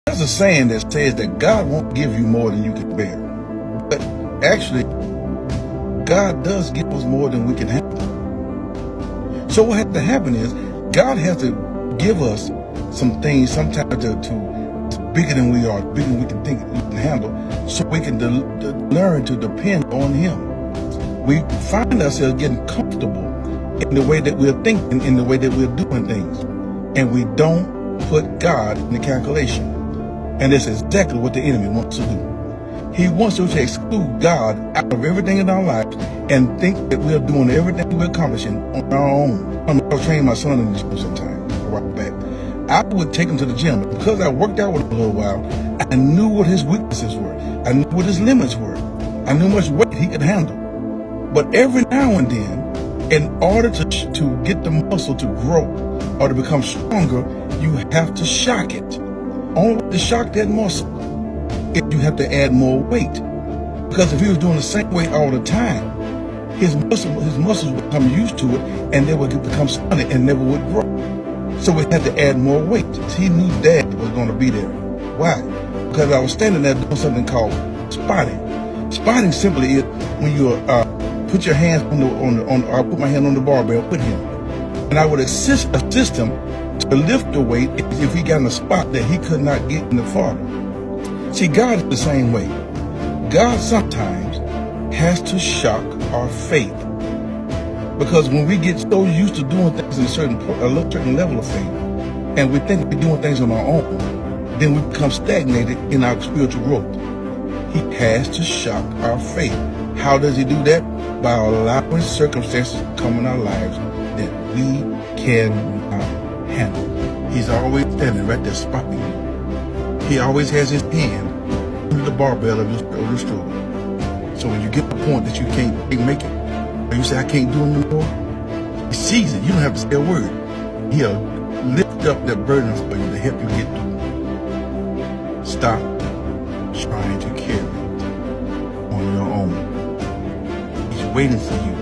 There's a saying that says that God won't give you more than you can bear. But actually, God does give us more than we can handle. So what has to happen is God has to give us some things sometimes to bigger than we are, bigger than we can think we can handle, so we can learn to depend on Him. We find ourselves getting comfortable in the way that we're thinking, in the way that we're doing things, and we don't put God in the calculation. And that's exactly what the enemy wants to do. He wants us to exclude God out of everything in our lives and think that we're doing everything we're accomplishing on our own. I was training my son in the gym sometime a while back. I would take him to the gym. Because I worked out with him a little while, I knew what his weaknesses were. I knew what his limits were. I knew how much weight he could handle. But every now and then, in order to get the muscle to grow or to become stronger, you have to shock it. Only way to shock that muscle is you have to add more weight. Because if he was doing the same weight all the time, his muscles would become used to it and they would become stunted and never would grow. So we had to add more weight. He knew Dad was going to be there. Why? Because I was standing there doing something called spotting. Spotting simply is when you put your hands I put my hand on the barbell with him, and I would assist him to lift the weight if he got in a spot that he could not get any farther. See, God is the same way. God sometimes has to shock our faith, because when we get so used to doing things in a certain level of faith, and we think we're doing things on our own, then we become stagnated in our spiritual growth. He has to shock our faith. How does he do that? By allowing circumstances to come in our lives that we cannot handle. He's always standing right there spotting you. He always has his hand under the barbell of the stool. So when you get to the point that you can't make it, or you say, I can't do it anymore, he sees it. You don't have to say a word. He'll lift up that burden for you to help you get through it. Stop trying to carry it on your own. He's waiting for you